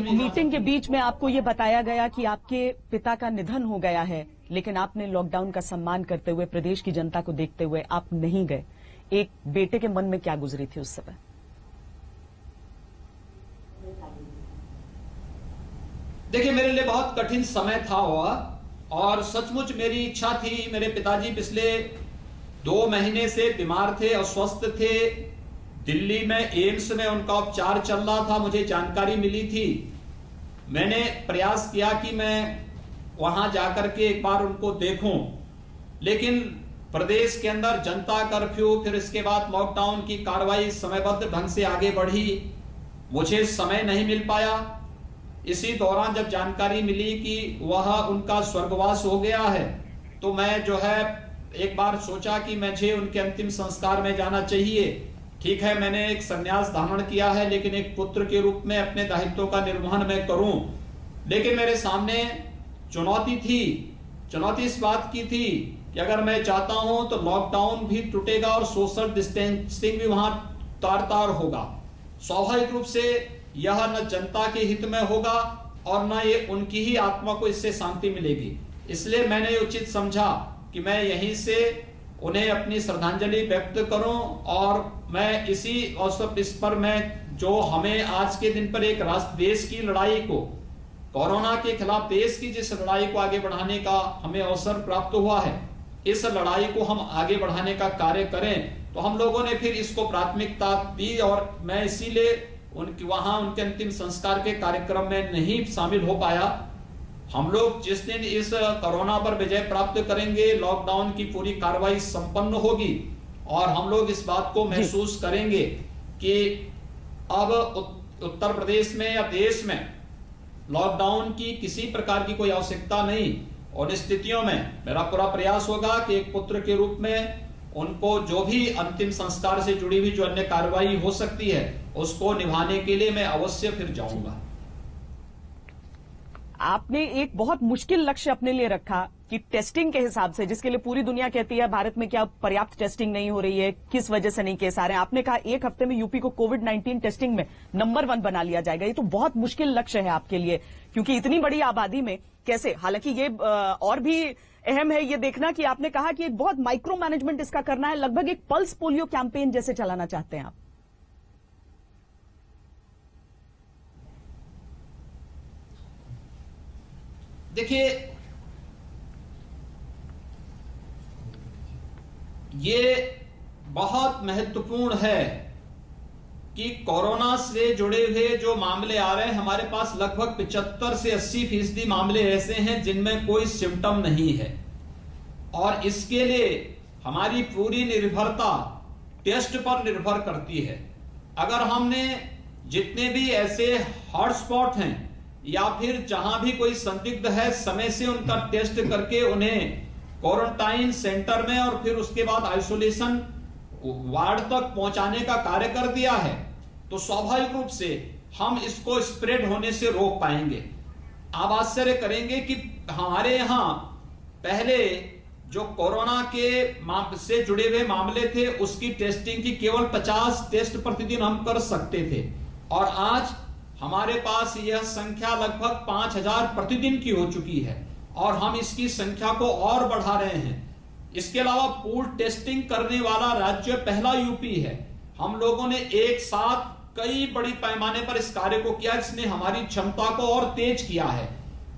Meeting के बीच में आपको ये बताया गया कि आपके पिता का निधन हो गया है, लेकिन आपने लॉकडाउन का सम्मान करते हुए, प्रदेश की जनता को देखते हुए आप नहीं गए। एक बेटे के मन में क्या गुजरी थी उस समय? देखिए, मेरे लिए बहुत कठिन समय था वह, और सचमुच मेरी इच्छा थी। मेरे पिताजी पिछले 2 महीने से बीमार थे, अस्वस्थ थे। दिल्ली में एम्स में उनका उपचार चल रहा था, मुझे जानकारी मिली थी। मैंने प्रयास किया कि मैं वहां जाकर के एक बार उनको देखूं, लेकिन प्रदेश के अंदर जनता कर्फ्यू, फिर इसके बाद लॉकडाउन की कार्रवाई समयबद्ध ढंग से आगे बढ़ी, मुझे समय नहीं मिल पाया। इसी दौरान जब जानकारी मिली कि वह उनका स्वर्गवास हो गया है, तो मैं जो है एक बार सोचा कि मुझे उनके अंतिम संस्कार में जाना चाहिए। ठीक है, मैंने एक संन्यास धारण किया है, लेकिन एक पुत्र के रूप में अपने दायित्वों का निर्वहन मैं करूं। लेकिन मेरे सामने चुनौती थी। चुनौती इस बात की थी कि अगर मैं चाहता हूं तो लॉकडाउन भी टूटेगा और सोशल डिस्टेंसिंग भी वहां तार होगा। स्वाभाविक रूप से यह न जनता के हित में होगा और न ये उनकी ही आत्मा को इससे शांति मिलेगी। इसलिए मैंने उचित समझा कि मैं यहीं से उन्हें अपनी श्रद्धांजलि व्यक्त करूं, और मैं इसी अवसर इस पर मैं जो हमें आज के दिन पर एक राष्ट्र देश की लड़ाई को, कोरोना के खिलाफ देश की जिस लड़ाई को आगे बढ़ाने का हमें अवसर प्राप्त हुआ है, इस लड़ाई को हम आगे बढ़ाने का कार्य करें। तो हम लोगों ने फिर इसको प्राथमिकता दी, और मैं इसीलिए वहां उनके अंतिम संस्कार के कार्यक्रम में नहीं शामिल हो पाया। हम लोग जिस दिन इस कोरोना पर विजय प्राप्त करेंगे, लॉकडाउन की पूरी कार्रवाई संपन्न होगी, और हम लोग इस बात को महसूस करेंगे कि अब उत्तर प्रदेश में या देश में लॉकडाउन की किसी प्रकार की कोई आवश्यकता नहीं। और स्थितियों में मेरा पूरा प्रयास होगा कि एक पुत्र के रूप में उनको जो भी अंतिम संस्कार से जुड़ी हुई जो अन्य कार्रवाई हो सकती है, उसको निभाने के लिए मैं अवश्य फिर जाऊंगा। आपने एक बहुत मुश्किल लक्ष्य अपने लिए रखा कि टेस्टिंग के हिसाब से, जिसके लिए पूरी दुनिया कहती है भारत में क्या पर्याप्त टेस्टिंग नहीं हो रही है, किस वजह से नहीं केस आ रहे हैं। आपने कहा 1 हफ्ते में यूपी को कोविड-19 टेस्टिंग में नंबर 1 बना लिया जाएगा। ये तो बहुत मुश्किल लक्ष्य है आपके लिए, क्योंकि इतनी बड़ी आबादी में कैसे। हालांकि ये और भी अहम है ये देखना कि आपने कहा कि एक बहुत माइक्रो मैनेजमेंट इसका करना है, लगभग एक पल्स पोलियो कैंपेन जैसे चलाना चाहते हैं आप। देखिए, ये बहुत महत्वपूर्ण है कि कोरोना से जुड़े हुए जो मामले आ रहे हैं, हमारे पास लगभग 75 से 80% मामले ऐसे हैं जिनमें कोई सिम्टम नहीं है, और इसके लिए हमारी पूरी निर्भरता टेस्ट पर निर्भर करती है। अगर हमने जितने भी ऐसे हॉटस्पॉट हैं या फिर जहां भी कोई संदिग्ध है, समय से उनका टेस्ट करके उन्हें क्वारंटाइन सेंटर में और फिर उसके बाद आइसोलेशन वार्ड तक पहुंचाने का कार्य कर दिया है, तो स्वाभाविक रूप से हम इसको स्प्रेड होने से रोक पाएंगे। आप आश्चर्य करेंगे कि हमारे यहां पहले जो कोरोना के से जुड़े हुए मामले थे, उसकी टेस्टिंग की केवल 50 टेस्ट प्रतिदिन हम कर सकते थे, और आज हमारे पास यह संख्या लगभग 5000 प्रतिदिन की हो चुकी है, और हम इसकी संख्या को और बढ़ा रहे हैं। इसके अलावा पूल टेस्टिंग करने वाला राज्य पहला यूपी है। हम लोगों ने एक साथ कई बड़ी पैमाने पर इस कार्य को किया, जिसने हमारी क्षमता को और तेज किया है।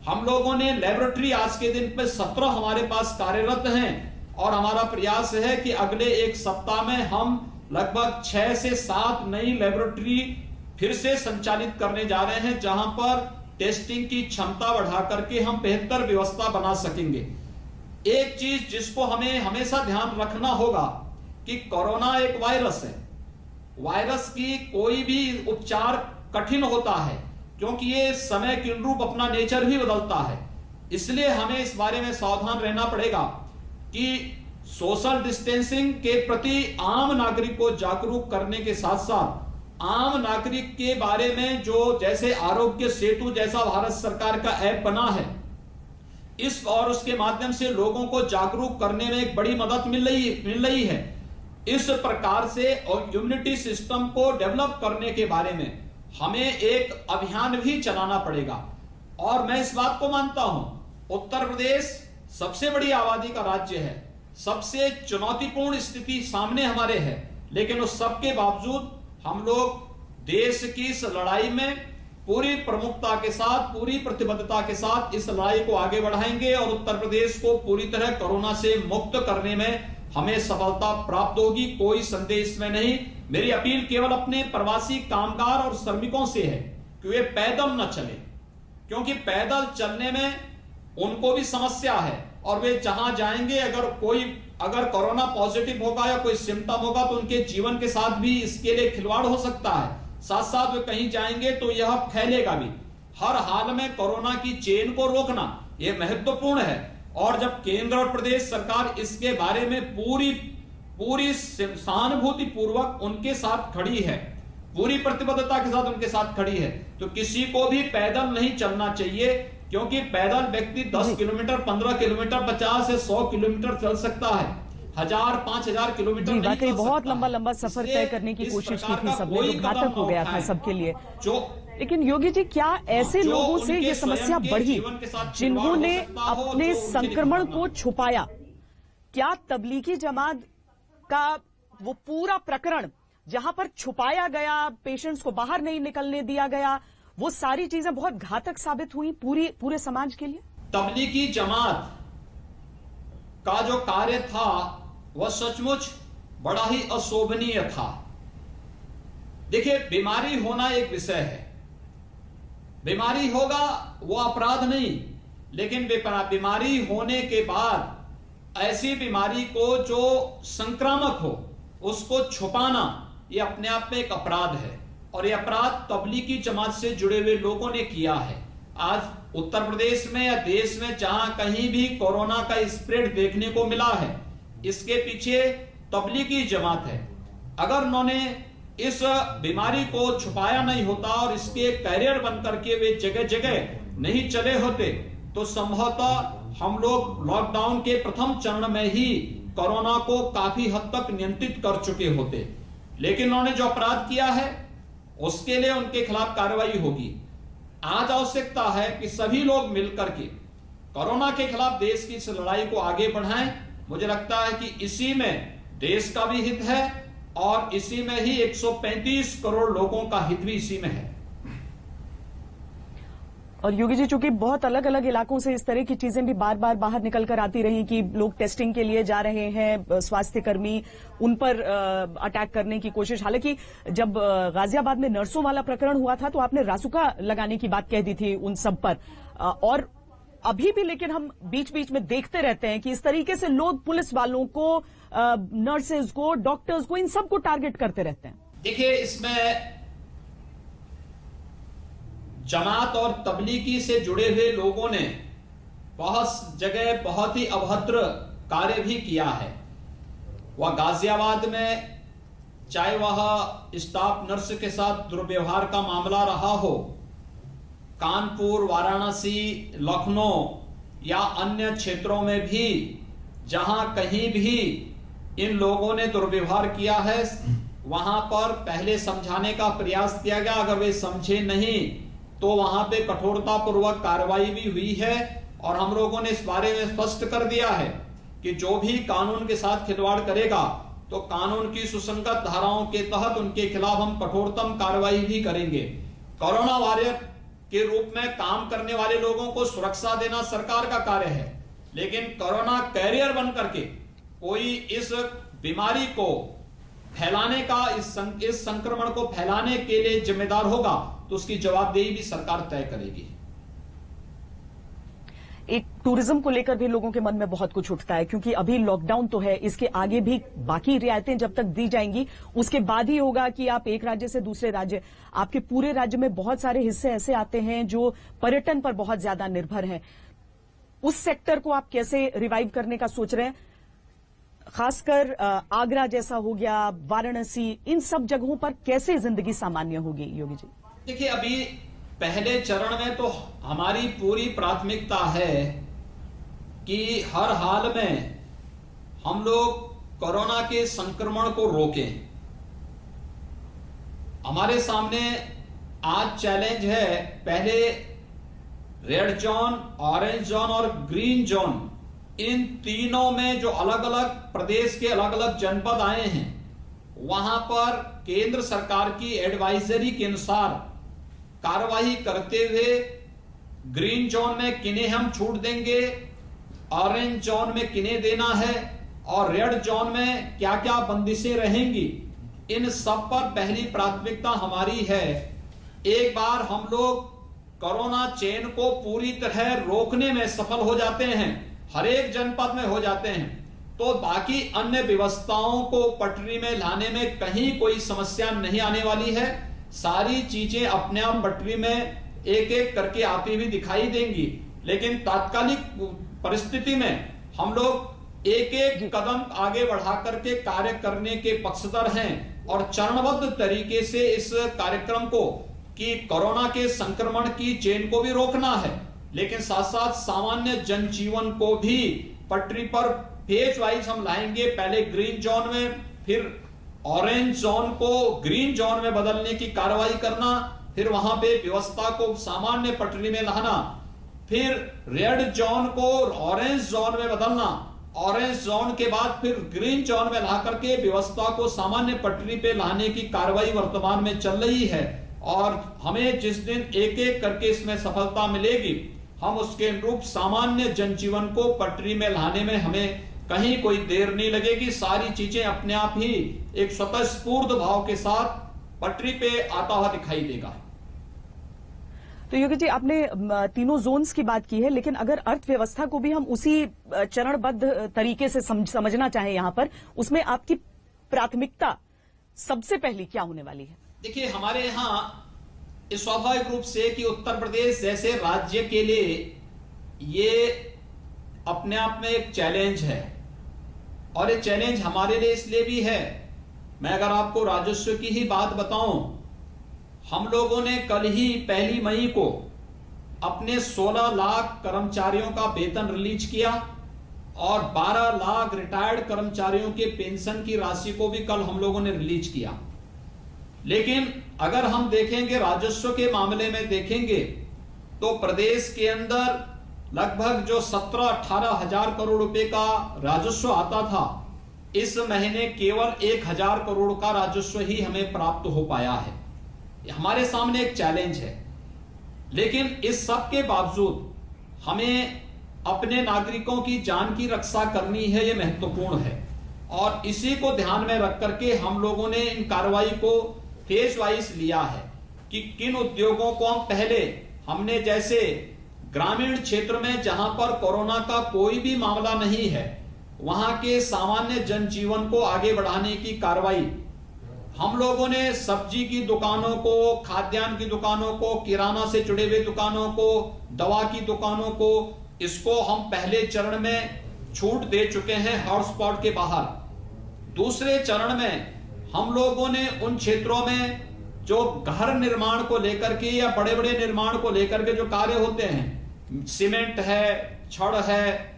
हम लोगों ने लेबोरेटरी आज के दिन पे 17 हमारे पास कार्यरत हैं, और हमारा प्रयास है कि अगले एक सप्ताह में हम लगभग 6 से 7 नई लेबोरेटरी फिर से संचालित करने जा रहे हैं, जहां पर टेस्टिंग की क्षमता बढ़ा करके हम बेहतर व्यवस्था बना सकेंगे। एक चीज जिसको हमें हमेशा ध्यान रखना होगा कि कोरोना एक वायरस है। वायरस की कोई भी उपचार कठिन होता है, क्योंकि ये समय के अनुरूप अपना नेचर भी बदलता है। इसलिए हमें इस बारे में सावधान रहना पड़ेगा कि सोशल डिस्टेंसिंग के प्रति आम नागरिक को जागरूक करने के साथ साथ आम नागरिक के बारे में जो जैसे आरोग्य सेतु जैसा भारत सरकार का ऐप बना है, इस और उसके माध्यम से लोगों को जागरूक करने में एक बड़ी मदद मिल रही है। इस प्रकार से और इम्यूनिटी सिस्टम को डेवलप करने के बारे में हमें एक अभियान भी चलाना पड़ेगा। और मैं इस बात को मानता हूं, उत्तर प्रदेश सबसे बड़ी आबादी का राज्य है, सबसे चुनौतीपूर्ण स्थिति सामने हमारे है, लेकिन उस सब के बावजूद हम लोग देश की इस लड़ाई में पूरी प्रमुखता के साथ, पूरी प्रतिबद्धता के साथ इस लड़ाई को आगे बढ़ाएंगे और उत्तर प्रदेश को पूरी तरह कोरोना से मुक्त करने में हमें सफलता प्राप्त होगी, कोई संदेह इसमें नहीं। मेरी अपील केवल अपने प्रवासी कामगार और श्रमिकों से है कि वे पैदल न चले, क्योंकि पैदल चलने में उनको भी समस्या है और वे जहां जाएंगे अगर कोरोना पॉजिटिव होगा या कोई सिम्टम होगा तो उनके जीवन के साथ भी इसके लिए खिलवाड़ हो सकता है। साथ साथ वे कहीं जाएंगे तो यह फैलेगा भी। हर हाल में कोरोना की चेन को रोकना यह महत्वपूर्ण है और जब केंद्र और प्रदेश सरकार इसके बारे में पूरी सहानुभूति पूर्वक उनके साथ खड़ी है, पूरी प्रतिबद्धता के साथ उनके साथ खड़ी है, तो किसी को भी पैदल नहीं चलना चाहिए, क्योंकि पैदल व्यक्ति 10 किलोमीटर, 15 किलोमीटर, 50 से 100 किलोमीटर चल सकता है, 1000-5000 किलोमीटर नहीं वाकई चल बहुत सकता लंबा है। लंबा सफर इसलिए तय करने की इस कोशिश की प्रकार थी का सबने, कोई जो कदम घातक हो न गया था उठाएं सबके लिए। जो लेकिन योगी जी, क्या ऐसे जो लोगों से उनके ये स्वयं समस्या के बढ़ी जीवन के साथ खिलवाड़ हो जिन्होंने सकता हो, अपने जो उनके लिए संक्रमण खतरनाक को छुपाया? क्या तबलीगी जमात का वो पूरा प्रकरण जहां पर छुपाया गया, पेशेंट्स को बाहर नहीं निकलने दिया गया, वो सारी चीजें बहुत घातक साबित हुई पूरे समाज के लिए? तबलीगी जमात का जो कार्य था वह सचमुच बड़ा ही अशोभनीय था। देखिए, बीमारी होना एक विषय है, बीमारी होगा वो अपराध नहीं, लेकिन बीमारी होने के बाद ऐसी बीमारी को जो संक्रामक हो उसको छुपाना ये अपने आप में एक अपराध है और ये अपराध तबलीगी जमात से जुड़े हुए लोगों ने किया है। आज उत्तर प्रदेश में या देश में जहां कहीं भी कोरोना का स्प्रेड देखने को मिला है, इसके पीछे तबलीगी जमात है। अगर उन्होंने इस बीमारी को छुपाया नहीं होता और इसके कैरियर बन करके वे जगह जगह नहीं चले होते तो संभवतः हम लोग लॉकडाउन के प्रथम चरण में ही कोरोना को काफी हद तक नियंत्रित कर चुके होते। लेकिन उन्होंने जो अपराध किया है उसके लिए उनके खिलाफ कार्रवाई होगी। आज आवश्यकता है कि सभी लोग मिलकर के कोरोना के खिलाफ देश की इस लड़ाई को आगे बढ़ाएं। मुझे लगता है कि इसी में देश का भी हित है और इसी में ही 135 करोड़ लोगों का हित भी इसी में है। और योगी जी, चूंकि बहुत अलग अलग इलाकों से इस तरह की चीजें भी बार बार बाहर निकल कर आती रही कि लोग टेस्टिंग के लिए जा रहे हैं, स्वास्थ्य कर्मी उन पर अटैक करने की कोशिश। हालांकि जब गाजियाबाद में नर्सों वाला प्रकरण हुआ था तो आपने रासुका लगाने की बात कह दी थी उन सब पर, और अभी भी लेकिन हम बीच बीच में देखते रहते हैं कि इस तरीके से लोग पुलिस वालों को, नर्सेज को, डॉक्टर्स को, इन सबको टारगेट करते रहते हैं। देखिए, इसमें जमात और तबलीगी से जुड़े हुए लोगों ने बहुत जगह बहुत ही अभद्र कार्य भी किया है। वह गाजियाबाद में चाहे वह स्टाफ नर्स के साथ दुर्व्यवहार का मामला रहा हो, कानपुर, वाराणसी, लखनऊ या अन्य क्षेत्रों में भी जहां कहीं भी इन लोगों ने दुर्व्यवहार किया है, वहां पर पहले समझाने का प्रयास किया गया। अगर वे समझे नहीं तो वहां पे कठोरता पूर्वक कार्रवाई भी हुई है और हम लोगों ने इस बारे में स्पष्ट कर दिया है कि जो भी कानून के साथ खिलवाड़ करेगा तो कानून की सुसंगत धाराओं के तहत उनके खिलाफ हम कठोरतम कार्रवाई भी करेंगे। कोरोना वॉरियर के रूप में काम करने वाले लोगों को सुरक्षा देना सरकार का कार्य है, लेकिन कोरोना कैरियर बन करके कोई इस बीमारी को फैलाने का, इस संक्रमण को फैलाने के लिए जिम्मेदार होगा तो उसकी जवाबदेही भी सरकार तय करेगी। एक टूरिज्म को लेकर भी लोगों के मन में बहुत कुछ उठता है, क्योंकि अभी लॉकडाउन तो है, इसके आगे भी बाकी रियायतें जब तक दी जाएंगी उसके बाद ही होगा कि आप एक राज्य से दूसरे राज्य, आपके पूरे राज्य में बहुत सारे हिस्से ऐसे आते हैं जो पर्यटन पर बहुत ज्यादा निर्भर हैं। उस सेक्टर को आप कैसे रिवाइव करने का सोच रहे हैं? खासकर आगरा जैसा हो गया, वाराणसी, इन सब जगहों पर कैसे जिंदगी सामान्य होगी योगी जी? देखिए, अभी पहले चरण में तो हमारी पूरी प्राथमिकता है कि हर हाल में हम लोग कोरोना के संक्रमण को रोकें। हमारे सामने आज चैलेंज है, पहले रेड जोन, ऑरेंज जोन और ग्रीन जोन, इन तीनों में जो अलग अलग प्रदेश के अलग अलग जनपद आए हैं, वहां पर केंद्र सरकार की एडवाइजरी के अनुसार कार्रवाई करते हुए ग्रीन जोन में किन्हें हम छूट देंगे, ऑरेंज जोन में किन्हें देना है और रेड जोन में क्या क्या बंदिशें रहेंगी, इन सब पर पहली प्राथमिकता हमारी है। एक बार हम लोग कोरोना चेन को पूरी तरह रोकने में सफल हो जाते हैं, हर एक जनपद में हो जाते हैं, तो बाकी अन्य व्यवस्थाओं को पटरी में लाने में कहीं कोई समस्या नहीं आने वाली है। सारी चीजें अपने आप पटरी में एक एक करके आती हुई दिखाई देंगी। लेकिन तात्कालिक परिस्थिति में हम लोग एक एक कदम आगे बढ़ा करके कार्य करने के पक्षधर हैं और चरणबद्ध तरीके से इस कार्यक्रम को कि कोरोना के संक्रमण की चेन को भी रोकना है, लेकिन साथ साथ सामान्य जनजीवन को भी पटरी पर फेज वाइज हम लाएंगे। पहले ग्रीन जोन में, फिर ऑरेंज जोन को ग्रीन जोन में बदलने की कार्रवाई करना, फिर वहां पे व्यवस्था को सामान्य पटरी में लाना, फिर रेड जोन को ऑरेंज जोन में बदलना, ऑरेंज जोन के बाद फिर ग्रीन जोन में ला करके व्यवस्था को सामान्य पटरी पे लाने की कार्रवाई वर्तमान में चल रही है। और हमें जिस दिन एक एक करके इसमें सफलता मिलेगी, हम उसके अनुरूप सामान्य जनजीवन को पटरी में लाने में हमें कहीं कोई देर नहीं लगेगी। सारी चीजें अपने आप ही एक स्वतः स्फूर्त भाव के साथ पटरी पे आता हुआ दिखाई देगा। तो योगी जी, आपने तीनों जोन्स की बात की है, लेकिन अगर अर्थव्यवस्था को भी हम उसी चरणबद्ध तरीके से समझना चाहें यहां पर, उसमें आपकी प्राथमिकता सबसे पहली क्या होने वाली है? देखिए, हमारे यहां स्वाभाविक रूप से कि उत्तर प्रदेश जैसे राज्य के लिए ये अपने आप में एक चैलेंज है, और ये चैलेंज हमारे लिए इसलिए भी है, मैं अगर आपको राजस्व की ही बात बताऊं, हम लोगों ने कल ही 1 मई को अपने 16 लाख कर्मचारियों का वेतन रिलीज किया और 12 लाख रिटायर्ड कर्मचारियों के पेंशन की राशि को भी कल हम लोगों ने रिलीज किया। लेकिन अगर हम देखेंगे राजस्व के मामले में देखेंगे तो प्रदेश के अंदर लगभग जो 17-18 हजार करोड़ रुपए का राजस्व आता था, इस महीने केवल 1,000 करोड़ का राजस्व ही हमें प्राप्त हो पाया है। हमारे सामने एक चैलेंज है, लेकिन इस सब के बावजूद हमें अपने नागरिकों की जान की रक्षा करनी है, यह महत्वपूर्ण है। और इसी को ध्यान में रख करके हम लोगों ने इन कार्रवाई को फेज वाइज लिया है कि किन उद्योगों को हम पहले, हमने जैसे ग्रामीण क्षेत्र में जहां पर कोरोना का कोई भी मामला नहीं है, वहां के सामान्य जनजीवन को आगे बढ़ाने की कार्रवाई हम लोगों ने सब्जी की दुकानों को, खाद्यान्न की दुकानों को, किराना से जुड़े हुए दुकानों को, दवा की दुकानों को, इसको हम पहले चरण में छूट दे चुके हैं हॉटस्पॉट के बाहर। दूसरे चरण में हम लोगों ने उन क्षेत्रों में जो घर निर्माण को लेकर के या बड़े बड़े निर्माण को लेकर के जो कार्य होते हैं, सीमेंट है, छड़ है,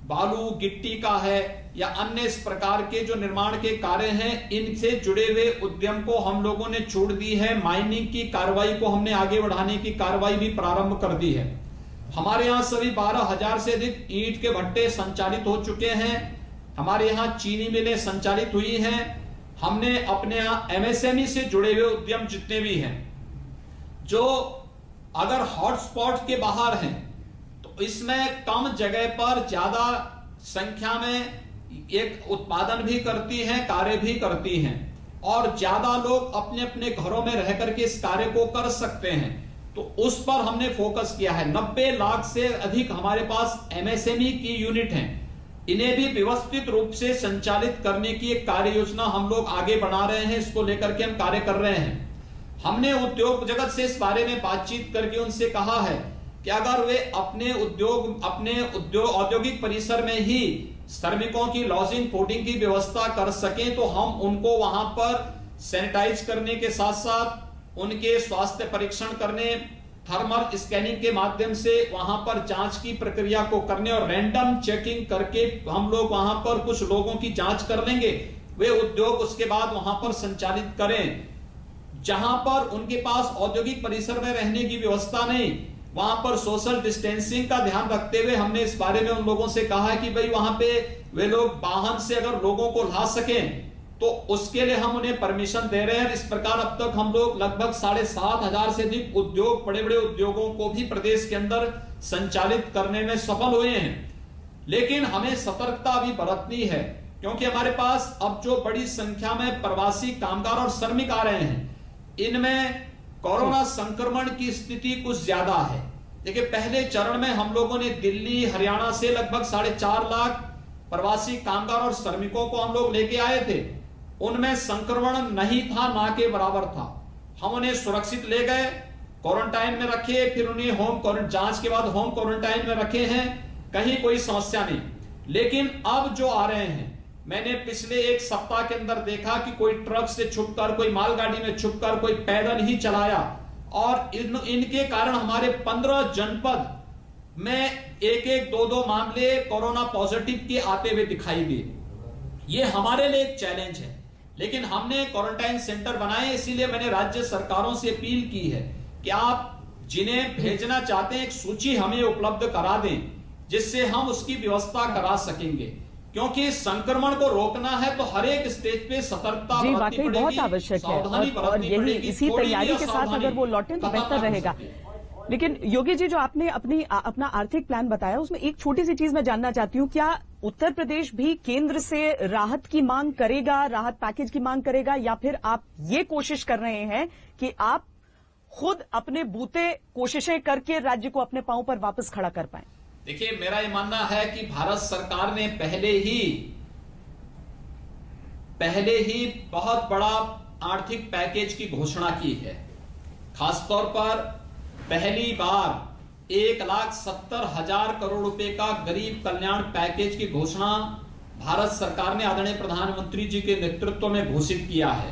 बालू गिट्टी का है या अन्य इस प्रकार के जो निर्माण के कार्य हैं, इनसे जुड़े हुए उद्यम को हम लोगों ने छूट दी है। माइनिंग की कार्रवाई को हमने आगे बढ़ाने की कार्रवाई भी प्रारंभ कर दी है। हमारे यहाँ सभी 12,000 से अधिक ईंट के भट्टे संचालित हो चुके हैं। हमारे यहाँ चीनी मिलें संचालित हुई हैं। हमने अपने यहाँ एमएसएमई से जुड़े हुए उद्यम जितने भी हैं, जो अगर हॉटस्पॉट के बाहर हैं, तो इसमें कम जगह पर ज्यादा संख्या में एक उत्पादन भी करती हैं, कार्य भी करती हैं, और ज्यादा लोग अपने अपने घरों में रह करके इस कार्य को कर सकते हैं। तो उस पर हमने फोकस किया है। 90 लाख से अधिक हमारे पास एमएसएमई की यूनिट हैं। इन्हें भी व्यवस्थित रूप से संचालित करने की एक कार्य योजना हम लोग आगे बढ़ा रहे हैं। इसको लेकर के हम कार्य कर रहे हैं। हमने उद्योग जगत से इस बारे में बातचीत करके उनसे कहा है कि अगर वे अपने औद्योगिक परिसर में ही श्रमिकों की लॉजिंग फूडिंग की व्यवस्था कर सकें, तो हम उनको वहां पर सैनिटाइज करने के साथ साथ उनके स्वास्थ्य परीक्षण करने, थर्मल स्कैनिंग के माध्यम से वहां पर जांच की प्रक्रिया को करने और रैंडम चेकिंग करके हम लोग वहां पर कुछ लोगों की जांच कर लेंगे। वे उद्योग उसके बाद वहां पर संचालित करें। जहां पर उनके पास औद्योगिक परिसर में रहने की व्यवस्था नहीं, वहां पर सोशल डिस्टेंसिंग का ध्यान रखते हुए हमने इस बारे में उन लोगों से कहा कि भाई वहां पे वे लोग वाहन से अगर लोगों को ला सकें तो उसके लिए हम उन्हें परमिशन दे रहे हैं। इस प्रकार अब तक हम लोग लगभग 7,500 से अधिक उद्योग, बड़े बड़े उद्योगों को भी प्रदेश के अंदर संचालित करने में सफल हुए हैं। लेकिन हमें सतर्कता भी बरतनी है, क्योंकि हमारे पास अब जो बड़ी संख्या में प्रवासी कामगार और श्रमिक आ रहे हैं, इनमें कोरोना संक्रमण की स्थिति कुछ ज्यादा है। देखिए, पहले चरण में हम लोगों ने दिल्ली, हरियाणा से लगभग 4.5 लाख प्रवासी कामगार और श्रमिकों को हम लोग लेके आए थे। उनमें संक्रमण नहीं था, ना के बराबर था। हम उन्हें सुरक्षित ले गए, क्वारंटाइन में रखे, फिर उन्हें होम जांच के बाद होम क्वारंटाइन में रखे हैं, कहीं कोई समस्या नहीं। लेकिन अब जो आ रहे हैं, मैंने पिछले 1 सप्ताह के अंदर देखा कि कोई ट्रक से छुपकर, कोई मालगाड़ी में छुपकर, कोई पैदल ही चलाया, और इनके कारण हमारे 15 जनपद में 1-1, 2-2 मामले कोरोना पॉजिटिव के आते हुए दिखाई दिए। ये हमारे लिए एक चैलेंज है, लेकिन हमने क्वारंटाइन सेंटर बनाए। इसीलिए मैंने राज्य सरकारों से अपील की है कि आप जिन्हें भेजना चाहते हैं एक सूची हमें उपलब्ध करा दें, जिससे हम उसकी व्यवस्था करा सकेंगे, क्योंकि संक्रमण को रोकना है तो हर एक स्टेज पे सतर्कता जी, वाकई बहुत आवश्यक है, और यही इसी तैयारी के साथ अगर वो लौटें तो बेहतर रहेगा। लेकिन योगी जी, जो आपने अपना आर्थिक प्लान बताया, उसमें एक छोटी सी चीज मैं जानना चाहती हूँ, क्या उत्तर प्रदेश भी केंद्र से राहत की मांग करेगा, राहत पैकेज की मांग करेगा, या फिर आप ये कोशिश कर रहे हैं कि आप खुद अपने बूते कोशिशें करके राज्य को अपने पांव पर वापस खड़ा कर पाएं? देखिए, मेरा ये मानना है कि भारत सरकार ने पहले ही बहुत बड़ा आर्थिक पैकेज की घोषणा की है। खासतौर पर पहली बार 1,70,000 करोड़ रुपए का गरीब कल्याण पैकेज की घोषणा भारत सरकार ने आदरणीय प्रधानमंत्री जी के नेतृत्व में घोषित किया है।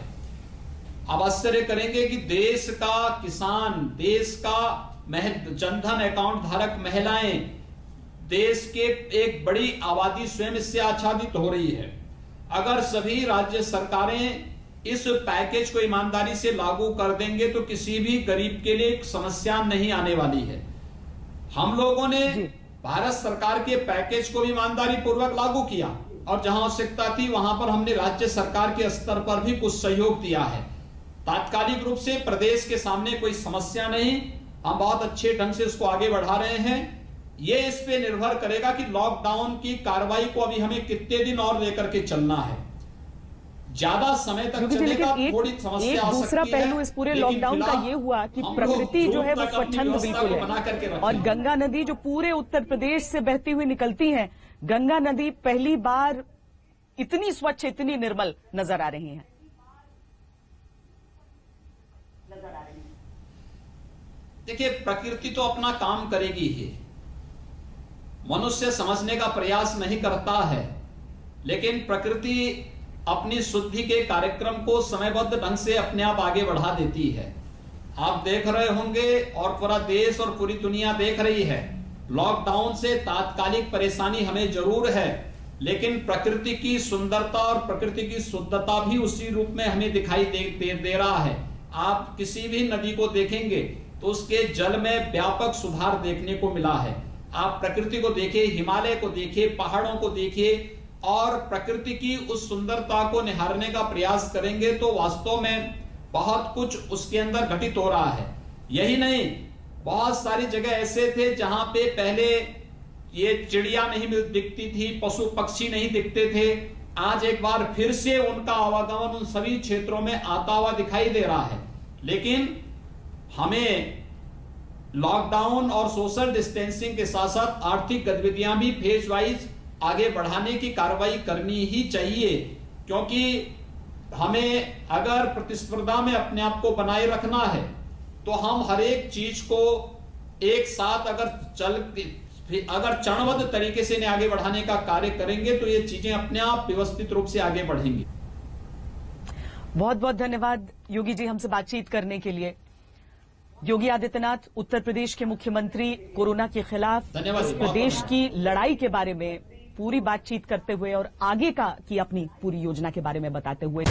अब आश्चर्य करेंगे कि देश का किसान, देश का जनधन अकाउंट धारक महिलाएं, देश के एक बड़ी आबादी स्वयं इससे आच्छादित हो रही है। अगर सभी राज्य सरकारें इस पैकेज को ईमानदारी से लागू कर देंगे तो किसी भी गरीब के लिए समस्या नहीं आने वाली है। हम लोगों ने भारत सरकार के पैकेज को भी ईमानदारी पूर्वक लागू किया, और जहां आवश्यकता थी वहां पर हमने राज्य सरकार के स्तर पर भी कुछ सहयोग दिया है। तात्कालिक रूप से प्रदेश के सामने कोई समस्या नहीं, हम बहुत अच्छे ढंग से उसको आगे बढ़ा रहे हैं। ये इस पे निर्भर करेगा कि लॉकडाउन की कार्रवाई को अभी हमें कितने दिन और लेकर के चलना है। ज्यादा समय तक चलेगा, थोड़ी समस्या आ सकती है। दूसरा पहलू इस पूरे लॉकडाउन का ये हुआ कि प्रकृति जो है वो स्वच्छंद बिल्कुल है, और गंगा नदी जो पूरे उत्तर प्रदेश से बहती हुई निकलती है, गंगा नदी पहली बार इतनी स्वच्छ, इतनी निर्मल नजर आ रही है। देखिए, प्रकृति तो अपना काम करेगी ही, मनुष्य समझने का प्रयास नहीं करता है, लेकिन प्रकृति अपनी शुद्धि के कार्यक्रम को समयबद्ध ढंग से अपने आप आगे बढ़ा देती है। आप देख रहे होंगे, और पूरा देश और पूरी दुनिया देख रही है, लॉकडाउन से तात्कालिक परेशानी हमें जरूर है, लेकिन प्रकृति की सुंदरता और प्रकृति की शुद्धता भी उसी रूप में हमें दिखाई दे रहा है। आप किसी भी नदी को देखेंगे तो उसके जल में व्यापक सुधार देखने को मिला है। आप प्रकृति को देखिए, हिमालय को देखिए, पहाड़ों को देखिए, और प्रकृति की उस सुंदरता को निहारने का प्रयास करेंगे तो वास्तव में बहुत कुछ उसके अंदर घटित हो रहा है। यही नहीं, बहुत सारी जगह ऐसे थे जहां पे पहले ये चिड़िया नहीं दिखती थी, पशु पक्षी नहीं दिखते थे, आज एक बार फिर से उनका आवागमन उन सभी क्षेत्रों में आता हुआ दिखाई दे रहा है। लेकिन हमें लॉकडाउन और सोशल डिस्टेंसिंग के साथ साथ आर्थिक गतिविधियां भी फेज वाइज आगे बढ़ाने की कार्रवाई करनी ही चाहिए, क्योंकि हमें अगर प्रतिस्पर्धा में अपने आप को बनाए रखना है तो हम हर एक चीज को एक साथ अगर चरणबद्ध तरीके से इन्हें आगे बढ़ाने का कार्य करेंगे तो ये चीजें अपने आप व्यवस्थित रूप से आगे बढ़ेंगी। बहुत बहुत धन्यवाद योगी जी हमसे बातचीत करने के लिए। योगी आदित्यनाथ उत्तर प्रदेश के मुख्यमंत्री कोरोना के खिलाफ प्रदेश की लड़ाई के बारे में पूरी बातचीत करते हुए और आगे की अपनी पूरी योजना के बारे में बताते हुए